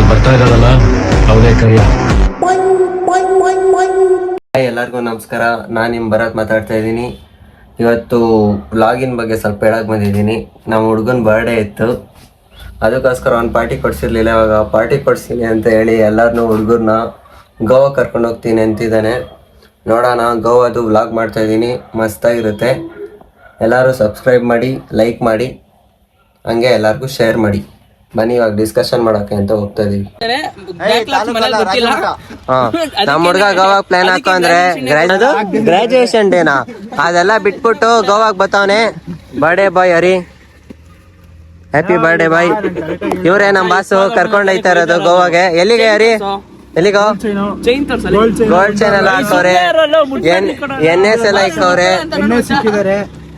ಬರ್ತಾ ಇರೋದಲ್ಲ ಅವನೇ ಕರಿಯ. ಎಲ್ಲರಿಗೂ ನಮಸ್ಕಾರ. ನಾನು ನಿಮ್ಮ ಭರತ್ ಮಾತಾಡ್ತಾ ಇದ್ದೀನಿ. ಇವತ್ತು ವ್ಲಾಗಿನ್ ಬಗ್ಗೆ ಸ್ವಲ್ಪ ಹೇಳಕ್ಕೆ ಬಂದಿದ್ದೀನಿ. ನಮ್ಮ ಹುಡುಗನ ಬರ್ಡೇ ಇತ್ತು, ಅದಕ್ಕೋಸ್ಕರ ಒಂದು ಪಾರ್ಟಿ ಕೊಡಿಸಿರ್ಲಿಲ್ಲ. ಇವಾಗ ಪಾರ್ಟಿ ಕೊಡಿಸ್ತೀನಿ ಅಂತ ಹೇಳಿ ಎಲ್ಲರನ್ನೂ ಹುಡುಗರನ್ನ ಗೋವಾ ಕರ್ಕೊಂಡು ಹೋಗ್ತೀನಿ ಅಂತಿದ್ದಾನೆ. ನೋಡೋಣ, ಗೋವಾದು ವ್ಲಾಗ್ ಮಾಡ್ತಾಯಿದ್ದೀನಿ, ಮಸ್ತಾಗಿರುತ್ತೆ. ಎಲ್ಲರೂ ಸಬ್ಸ್ಕ್ರೈಬ್ ಮಾಡಿ, ಲೈಕ್ ಮಾಡಿ, ಹಂಗೆ ಎಲ್ಲರಿಗೂ ಶೇರ್ ಮಾಡಿ. ಬನ್ನಿ ಇವಾಗ ಡಿಸ್ಕಷನ್ ಮಾಡೋಕೆ ಅಂತ ಹೋಗ್ತಾ ಇದೀವಿ. ನಮ್ಮ ಹುಡುಗ ಗೋವಾಗ ಪ್ಲಾನ್ ಹಾಕೋ ಅಂದ್ರೆ ಗ್ರಾಜುಯೇಷನ್ ಡೇನಾ ಅದೆಲ್ಲ ಬಿಟ್ಬಿಟ್ಟು ಗೋವಾಗ್ ಬರ್ತಾವನೆ. ಬರ್ಡೇ ಬಾಯ್ ಹರಿ, ಹ್ಯಾಪಿ ಬರ್ಡೇ ಬಾಯ್. ಇವ್ರೇ ನಮ್ಮ ಬಾಸು ಕರ್ಕೊಂಡ್ ಹೋಯ್ತಾ ಇರೋದು ಗೋವಾಗೆ. ಎಲ್ಲಿಗೆ ಹರಿ? ಎಲ್ಲಿಗೋ? ಗೋಲ್ಡ್ ಚೈನ್ ಎಲ್ಲ ಹಾಕವ್ರೆ, NS ಎಲ್ಲ ಇಕ್ಕವ್ರೆ.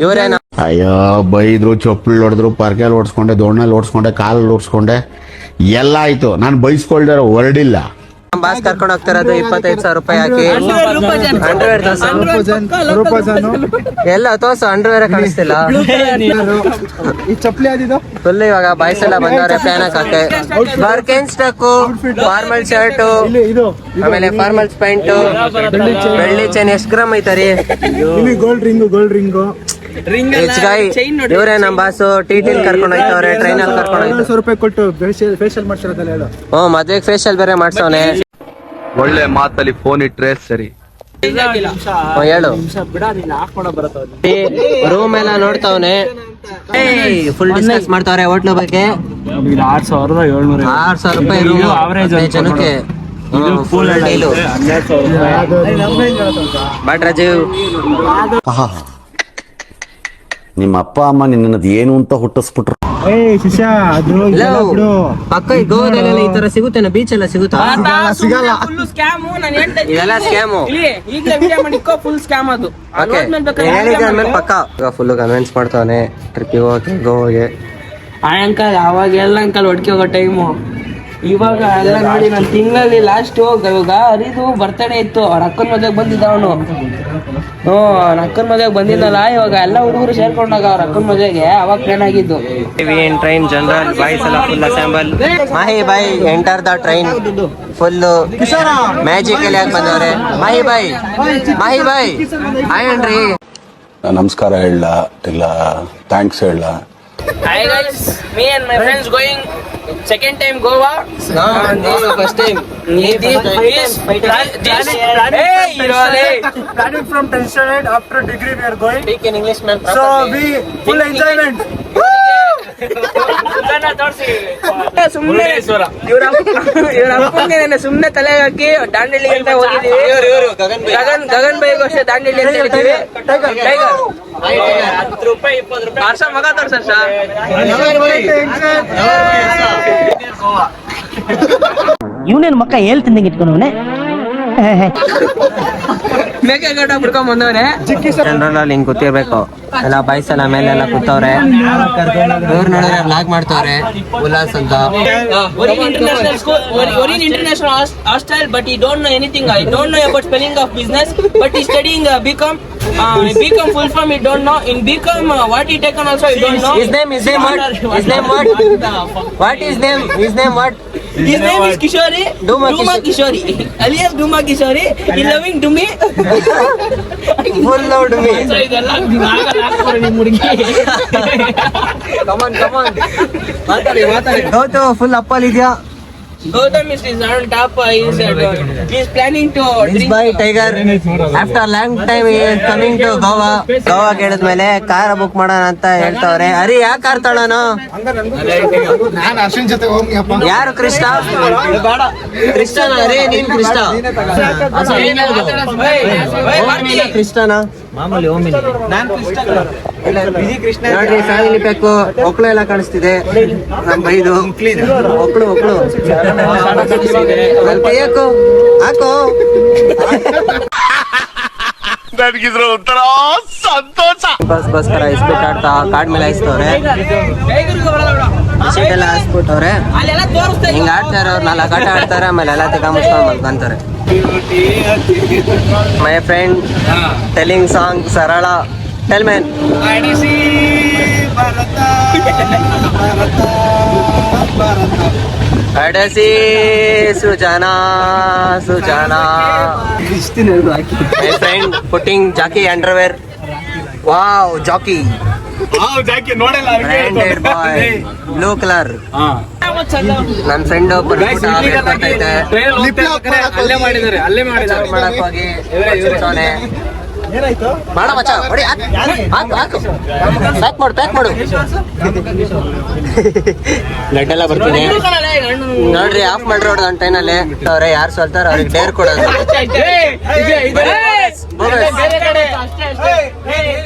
ಇವ್ರೇನ? ಅಯ್ಯೋ, ಬೈದ್ರು, ಚಪ್ಪಲ್ ಹೊಡೆದ್ರು, ಪರ್ಕೆಲ್ ಓಡಿಸ್ಕೊಂಡೆ, ದೋಣಲ್ಲಿ ಓಡಿಸ್ಕೊಂಡೆ, ಕಾಲಲ್ಲಿ ಓಡಿಸ್ಕೊಂಡೆ, ಎಲ್ಲ ಆಯ್ತು. ನಾನು ಬೈಸ್ಕೊಳ್ದಾರ ಹೊರಡಿಲ್ಲ. ಬಾಸ್ ಕರ್ಕೊಂಡು ಹೋಗ್ತಿರೋದು 25,000 ರೂಪಾಯಿ ಹಾಕಿ. ಅಂಡರ್ವೇರ್ ಎಲ್ಲ ತೋರ್ಸು, ಅಂಡರ್ವೇರ್ ಕಾಣಿಸ್ತಿಲ್ಲ ಫುಲ್. ಇವಾಗ ಬಾಯ್ಸ್ ಎಲ್ಲ ಬಂದವ್ರೆ ಪ್ಲಾನ್ ಹಾಕಕ್ಕೆ. ಬರ್ಕೆನ್ ಸ್ಟಕ್ಕು, ಫಾರ್ಮಲ್ ಶರ್ಟು, ಆಮೇಲೆ ಫಾರ್ಮಲ್ಸ್ ಪ್ಯಾಂಟು, ಬೆಳ್ಳಿ ಚೈನ್. ಎಷ್ಟು ಗ್ರಾಮ್ ಐತಾರಿ? ಗೋಲ್ಡ್ ರಿಂಗು ಇವ್ರೆ ನಮ್ ಬಾಸು. ಟಿಟಿಲ್ ಕರ್ಕೊಂಡು ಹೋಯ್ತವ್ರೆ, ಟ್ರೈನಲ್ಲಿ ಕರ್ಕೊಂಡು ಹೋಯ್ತು. 100 ರೂಪಾಯಿ ಕೊಟ್ಟು ಫೇಶಿಯಲ್ ಮಾಡ್ಸಿರೋದಲ್ಲ ಹೇಳು. ಮದ್ವೆಗೆ ಫೇಶಿಯಲ್ ಬೇರೆ ಮಾಡ್ಸವನೆ. ಒಳ್ಳೆ ಮಾತಲ್ಲಿ ಫೋನ್ ಇಟ್ರೆ ಸರಿ. ಹೇಳು. ರೂಮ್ ಎಲ್ಲ ನೋಡ್ತಾವನೆ, ಫುಲ್ ಡಿಸ್ಕಸ್ ಮಾಡ್ತಾವ್ರೆ ಹೋಟ್ಲು ಬಗ್ಗೆ. 6,700 ರೂಪಾಯಿ ರೂಮ್ ಜನಕ್ಕೆ. ಬಟ್ ರಾಜೀವ್, ನಿಮ್ಮ ಅಪ್ಪ ಅಮ್ಮ ನಿನ್ನದು ಏನು ಅಂತ ಹುಟ್ಟಿಸ್ಬಿಟ್ರು. ಪಕ್ಕ ಗೋವಾದಲ್ಲೆಲ್ಲ ಈ ತರ ಸಿಗುತ್ತೇನೆ? ಬೀಚ್ ಎಲ್ಲ ಸಿಗುತ್ತಾ? ಇದೆಲ್ಲ ಸ್ಕ್ಯಾಮು. ಪಕ್ಕ ಫುಲ್ ಕನ್ವಿನ್ಸ್ ಮಾಡ್ತಾವನೆ ಟ್ರಿಪ್ಪಿಗೆ ಹೋಗಕ್ಕೆ, ಗೋವಾಗೆ. ಅಂಕಲ್ ಅವಾಗೆಲ್ಲ ಅಂಕಲ್ ಹೊಡ್ಕೆ ಹೋಗೋ ಟೈಮು. ಇವಾಗ ಎಲ್ಲ ನೋಡಿ, ನಾನು ತಿಂಗಳಲ್ಲಿ ಲಾಸ್ಟ್ ಇವಾಗ ಹರಿದು ಬರ್ತಡೇ ಇತ್ತು. ಅವ್ರ ಅಕ್ಕನ ಮದ್ವೆಗೆ ಬಂದಿದ್ದ ಅವನು. ಅವ್ರ ಅಕ್ಕನ ಮದ್ವೆಗೆ ಬಂದಿದ್ದಲ್ಲ. ಇವಾಗ ಎಲ್ಲ ಹುಡುಗರು ಸೇರ್ಕೊಂಡಾಗ ಅವ್ರ ಅಕ್ಕನ ಮದ್ವೆಗೆ ಅವಾಗ ಟ್ರೈನ್ ಆಗಿದ್ದು. ಟ್ರೈನ್ ಜನರಲ್ ಬಾಯ್ಸ್ ಎಲ್ಲ full assemble. Mahi boy enter the train. Full magic ಅಲ್ಲಿ ಯಾಕೆ ಬಂದವ್ರೆ? ಮಾಹಿ ಬಾಯ್ ಹಾಯನ್ರಿ. ನಮಸ್ಕಾರ ಹೇಳ ಇಲ್ಲ, ಥ್ಯಾಂಕ್ಸ್ ಹೇಳ. Hi guys, me and my friends going second time Goa. First time. Planning from 10th standard after degree we are going. Speak in English, man. So we full enjoyment. ಸುಮ್ನೆ ಸುಮ್ನೆ ತಲೆ ಹಾಕಿ ದಾಂಡೇಲಿ ಅಂತ ಹೋಗಿದೀವಿ. ಗಗನ್ ಬೈಗೂ ಅಷ್ಟೇ ದಾಂಡೇಲಿ ಅಂತ ಹೇಳಿದೀವಿ. ಟೈಗರ್ 10 ರೂಪಾಯಿ 20 ರೂಪಾಯಿ ಆರ್ಸ ಮಗ ತೋರ್ಸರ್ ಸರ್. ಇವನೇನು ಮಕ್ಕ ಹೇಳ್ತಿದ್ದಂಗೆ ಇಟ್ಕೊಂಡವನೆ. ಮೇಕೆ ಗಡ್ಡ ಬಿಡ್ಕೊಂಡ್ ಬಂದವ್ರೆ. ಜನರಲ್ ಅಲ್ಲಿ ಹಿಂಗ್ ಕೂತಿರ್ಬೇಕು. ಎಲ್ಲ ಬಾಯ್ಸ್ ಎಲ್ಲ ಮೇಲೆಲ್ಲ ಕೂತವ್ರೆ. ಇವ್ರು ನೋಡಿದ್ರೆ ಬ್ಲಾಗ್ ಮಾಡ್ತವ್ರೆ, ಉಲ್ಲಾಸ್ ಅಂತ. Orin international hostel, but he don't know anything. I don't know about spelling of business, but he studying BCom. BCom full form he don't know. In BCom what he taken also he don't know. His name what? His name what? His name is Kishori. Duma Kishori. Alias Duma Kishori. He loving to me. Full love to me. Come on. ಮಾತಾಡಿ. Gautam full ಅಪ್ಪಲ್ ಇದೆಯಾ? Gautam is on top. He is planning to This boy Tiger after long time he is coming to Goa. Goa ಹೇಳಿದ್ಮೇಲೆ car book ಮಾಡೋಣ ಅಂತ ಹೇಳ್ತಾವ್ರೆ. ಹರಿ ಯಾಕೆ car ತಗೊಳ್ಳೋಣ? ಯಾರು ಕೃಷ್ಣ? ಕೃಷ್ಣನ? ಹರಿ ನೀನ್ ಕೃಷ್ಣ? ಕೃಷ್ಣನ ನೋಡ್ರಿ, ಫ್ಯಾಮಿಲಿ ಪ್ಯಾಕ್ ಒಕ್ಳು ಎಲ್ಲ ಕಾಣಿಸ್ತಿದೆ. ನಮ್ ಬೈದು ಒಕ್ಳು ಹಾಕೋ. ನನಗಿದ್ರ ಒಂಥರ ಸಂತೋಷ. ಬಸ್ ಕರ ಇಸ್ಬಿಟ್ಟು ಆಡ್ತಾ ಕಾಡ್ ಮೇಲೆ ಹಾಯಿಸ್ತವ್ರೆ. ಸೀಟೆಲ್ಲ ಹಾಸ್ಬಿಟ್ಟವ್ರೆ. ಹಿಂಗ ಆಡ್ತಾ ಇರೋರು 4 ಆಟ ಆಡ್ತಾರೆ, ಆಮೇಲೆ ಎಲ್ಲ ತಿಕ್ಕ ಮುಚ್ಕೊಂಡು ಮಲ್ಕೊಂತಾರೆ. My friend telling song Sarala. Tell man. ಅಡಸಿ Sujana my friend putting Jockey underwear. Wow Jockey branded boy blue colour. ನನ್ನ ಫ್ರೆಂಡ್ ಮಾಡಕ್ ಹೋಗಿ ಮಾಡ ಮಚ್ಚ ಹೊಡಿ, ಹಾಕು ಪ್ಯಾಕ್ ಮಾಡು ಲಡ್ಡೆಲ್ಲ ಬರ್ತೀನಿ ನೋಡ್ರಿ. ಆಫ್ ಮಾಡ್ರಿ ಹೊಡೆದ ಒಂದು ಟೈನಲ್ಲಿ ಅವ್ರೆ ಯಾರು ಸೋಲ್ತಾರ ಅವ್ರಿಗೆ ಡೇರ್ ಕೊಡೋದು.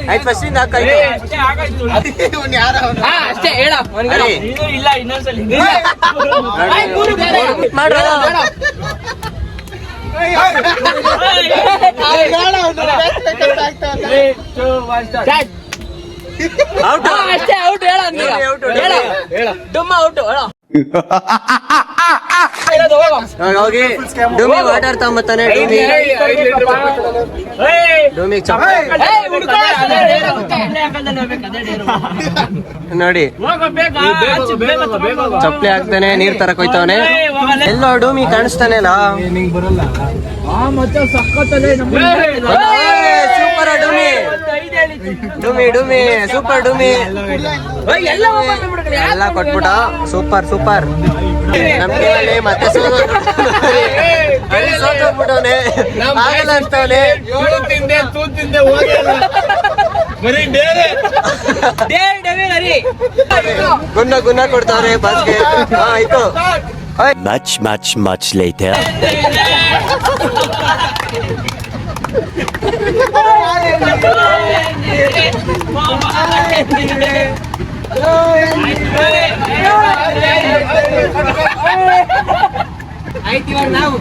ಆಯ್ತು ಫಸ್ಟ್ ಇಂದ ಹೋಗಿ ಡೂಮಿ ವಾಟರ್ ತಗೊಂಬತ್ತಾನೆ. ಡೂಮಿ ನೋಡಿ ಚಪ್ಪಲಿ ಹಾಕ್ತಾನೆ, ನೀರ್ ತರಕ್ ಹೋಯ್ತವನೆ. ಎಲ್ಲೋ ಡೂಮಿ ಕಾಣಿಸ್ತಾನೆಲ್ಲ. ಸೂಪರ್ ಡೂಮಿ ಸೂಪರ್ ಡೂಮಿ ಎಲ್ಲ ಕೊಟ್ಬಿಟ್ಟ. ಸೂಪರ್ ನಮ್ಗೆ ಮತ್ತೆ ಸೋತೋಗ್ಬಿಟ್ಟವನೆ, ಆಗಲ್ಲ ಅನ್ಸ್ತವನೆ. ಗುನ್ನ ಕೊಡ್ತಾವ್ರೆ ಬಸ್ಗೆ. ಆಯ್ತು Much later. ಆಯ್ತು ಇವಾಗ ನಾವು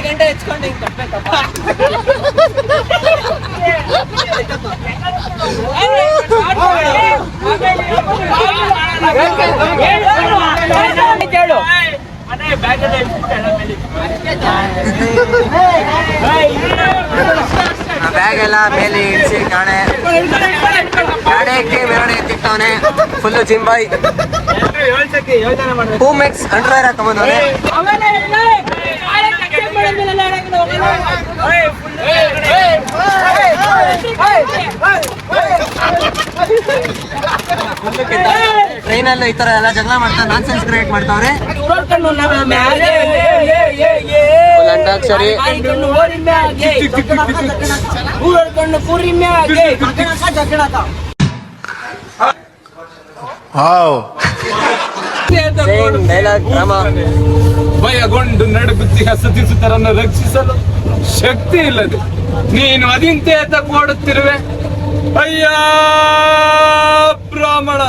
ಗಂಟೆ ಹೆಚ್ಕೊಂಡು ಬ್ಯಾಗ್ ಎಲ್ಲ ಮೇಲೆ ಇಳಿಸಿ ಗಾಡಿ ಮೇಲ್ಗಡೆ ಎತ್ತಿಟ್ಟವನೆ. Full ಜಿಂಬಾಯ್ ಹೂಮೆಕ್ಸ್ underwear ಹಾಕೊಂಬಂದವನೆ. ಟ್ರೈನಲ್ಲೂ ಈ ತರ ಎಲ್ಲ ಜಗಳ ಮಾಡ್ತಾರೆ, ನಾನ್ಸೆನ್ಸ್ ಕ್ರಿಯೇಟ್ ಮಾಡ್ತಾವ್ರೆ. ಅಂಟಾಕ್ಷರಿ ಡೈಲಾಗ್ ಡ್ರಾಮಾ. ಭಯಗೊಂಡು ನಡುಗುತ್ತಿ ಹಸದಿಸುತ್ತರನ್ನು ರಕ್ಷಿಸಲು ಶಕ್ತಿ ಇಲ್ಲದೆ ನೀನು ಅದಿಂತೆ ತಗೊಡುತ್ತಿರುವೆ. ಅಯ್ಯ ಬ್ರಾಹ್ಮಣ,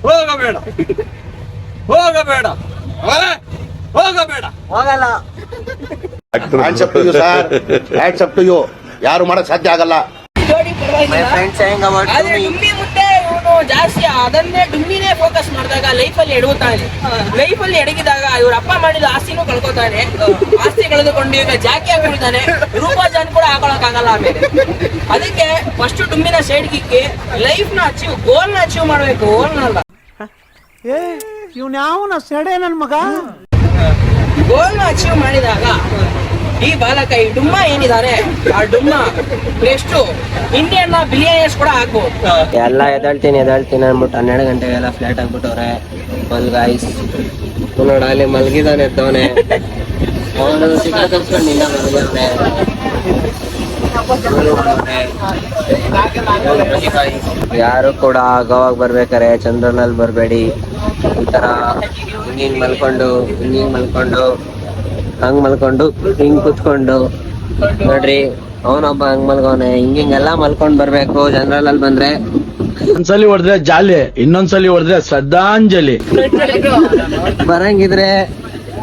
ಹೋಗಬೇಡ ಹೋಗಲ್ಲ. ಯಾರು ಮಾಡಕ್ ಸಾಧ್ಯ ಆಗಲ್ಲ. My friends saying about ಆದ್ರೆ ಡುಮ್ಮಿ ಮುಂದೆ ಇವನು ಜಾಸ್ತಿ ಅದನ್ನೇ ಡುಮ್ಮಿನೇ ಫೋಕಸ್ ಮಾಡಿದಾಗ ಲೈಫಲ್ಲಿ ಎಡಗುತ್ತಾನೆ. ಲೈಫಲ್ಲಿ ಎಡಗಿದಾಗ ಇವ್ರ ಅಪ್ಪ ಮಾಡಿದ ಆಸ್ತಿನೂ ಕಳ್ಕೊತಾನೆ. ಆಸ್ತಿ ಕಳೆದುಕೊಂಡು ಈಗ ಜಾಕಿ ಆಗಿಬಿಡ್ತಾನೆ. ರೂಪಾಜಾನ್ ಕೂಡ ಹಾಕೊಳಕ್ಕಾಗಲ್ಲ ಆಮೇಲೆ. ಅದಕ್ಕೆ ಫಸ್ಟ್ ಡುಮ್ಮಿನ ಸೈಡ್ ಕಿಕ್ಕಿ ಲೈಫ್ ನ ಅಚೀವ್ ಗೋಲ್ ನ ಅಚೀವ್ ಮಾಡ್ಬೇಕು. ಗೋಲ್ನಲ್ಲ ಇವ್ನ ಸೆಡೆ ನನ್ ಮಗ. ಗೋಲ್ ನ ಅಚೀವ್ ಮಾಡಿದಾಗ ಈ ಬಾಲಕ ಈ ಡುಮ್ಮ ಏನಿದ್ದಾರೆ ಆ ಡುಮ್ಮ ಎಷ್ಟು ಇಂಡಿಯನ್ ಬಿಲಿಯನರ್ಸ್ ಕೂಡ ಆಗ್ಬೋದು. ಎಲ್ಲ ಎದಳ್ತೀನಿ ಅಂದ್ಬಿಟ್ಟು 12 ಗಂಟೆಗೆಲ್ಲ ಫ್ಲಾಟ್ ಆಗ್ಬಿಟ್ಟವ್ರೆ. ಗೈಸ್ ನೋಡ ಅಲ್ಲಿ ಮಲಗಿದಾನೆ ಎದ್ದವನೆ. ಅವನು ಸಿಕ್ಕಾಕೊಂಡು ನಿನ್ನ ಮಲಗಿದಾನೆ. ಯಾರು ಕೂಡ ಗೋವಾಗ ಬರ್ಬೇಕಾರೆ ಚಂದ್ರನಲ್ಲಿ ಬರಬೇಡಿ. ಈ ತರ ಹಿಂಗಿಂಗ್ ಮಲ್ಕೊಂಡು ಹಂಗ್ ಮಲ್ಕೊಂಡು ಹಿಂಗ್ ಕುತ್ಕೊಂಡು ನೋಡ್ರಿ ಅವನೊಬ್ಬ ಹಂಗ್ ಮಲ್ಗವನೆ. ಹಿಂಗೆಲ್ಲ ಮಲ್ಕೊಂಡ್ ಬರ್ಬೇಕು ಜನರಲ್ ಅಲ್ಲಿ ಬಂದ್ರೆ. ಒಂದ್ಸಲಿ ಹೊಡೆದ್ರೆ ಜಾಲಿ, ಇನ್ನೊಂದ್ಸಲಿ ಹೊಡೆದ್ರೆ ಶ್ರದ್ಧಾಂಜಲಿ. ಬರಂಗಿದ್ರೆ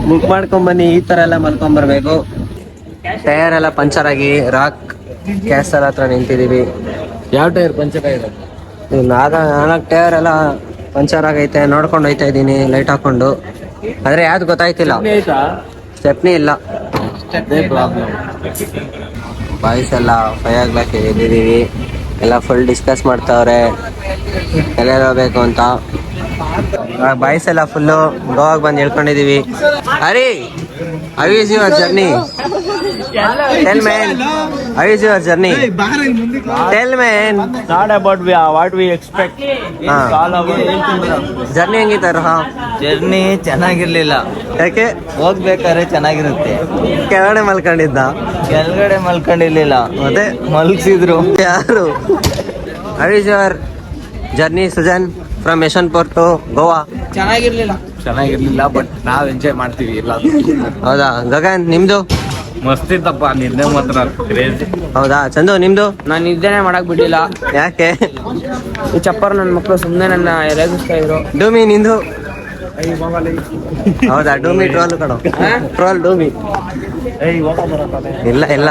ಬುಕ್ ಮಾಡ್ಕೊಂಡ್ ಬನ್ನಿ. ಈ ತರ ಎಲ್ಲ ಮಲ್ಕೊಂಡ್ ಬರ್ಬೇಕು. ಟೈರ್ ಎಲ್ಲ ಪಂಚರ್ ಆಗಿ ರಾಕ್ ಕ್ಯಾಸಲ್ ಹತ್ರ ನಿಂತಿದೀವಿ. ಯಾವ ಟೈರ್ ಪಂಚರ್ ಆಗಿದೆ? 4 ಟೈರ್ ಎಲ್ಲ ಪಂಚರ್ ಆಗೈತೆ, ನೋಡ್ಕೊಂಡು ಹೋಯ್ತಾ ಇದ್ದೀನಿ ಲೈಟ್ ಹಾಕೊಂಡು. ಆದ್ರೆ ಯಾವ್ದು ಗೊತ್ತಾಯ್ತಿಲ್ಲ, ಸ್ಟೆಪ್ನಿ ಇಲ್ಲ. ಬಾಯ್ಸ್ ಎಲ್ಲ 5 o'clock ಎದ್ದಿದ್ದೀವಿ, ಎಲ್ಲ ಫುಲ್ ಡಿಸ್ಕಸ್ ಮಾಡ್ತಾವ್ರೆ ಎಲ್ಲೆಲ್ಲ ಹೋಗ್ಬೇಕು ಅಂತ. ಬಾಯ್ಸ್ ಎಲ್ಲ ಫುಲ್ಲು ಗೋವಾಗೆ ಬಂದು ಹೇಳ್ಕೊಂಡಿದೀವಿ. Hari, how is your journey? Tell man, how is your journey? Tell man. Not about what we expect. Journey ಹೆಂಗಿತ್ತಾರ? ಜರ್ನಿ ಚೆನ್ನಾಗಿರ್ಲಿಲ್ಲ. ಯಾಕೆ? ಹೋಗ್ಬೇಕಾದ್ರೆ ಚೆನ್ನಾಗಿರುತ್ತೆ. ಕೆಳಗಡೆ ಮಲ್ಕೊಂಡಿದ್ದ? ಕೆಳಗಡೆ ಮಲ್ಕೊಂಡಿರ್ಲಿಲ್ಲ, ಮತ್ತೆ ಮಲ್ಗಿಸಿದ್ರು. ಯಾರು? How is your journey Sujan from Yeshwantpur to Goa? ಚೆನ್ನಾಗಿರ್ಲಿಲ್ಲ, ಬಟ್ ನಾವ್ ಎಂಜಾಯ್ ಮಾಡ್ತೀವಿ ಎಲ್ಲ. ಹೌದಾ? ಗಗನ್ ನಿಮ್ದು? ಮಸ್ತ್ ಇತ್ತಪ್ಪ, ನಿನ್ನೆ ಮಾತ್ರ ಕ್ರೇಜಿ. ಹೌದಾ? ಚಂದು ನಿಮ್ದು? ನಾನು ನಿದ್ದೆನೆ ಮಾಡಕ್ ಬಿಡ್ಲಿಲ್ಲ. ಯಾಕೆ? ಈ ಚಪ್ಪರ್ ನನ್ನ ಮಕ್ಕಳು ಸುಮ್ಮನೆ ನನ್ನ ರೇಗಿಸ್ತಾ ಇದ್ರು. ಡೂಮಿ ನಿಂದು? ಹೌದಾ? ಡೂಮಿ ಟ್ರೋಲ್ ಕಣೋ, ಟ್ರೋಲ್ ಡೂಮಿ. ಇಲ್ಲ ಇಲ್ಲ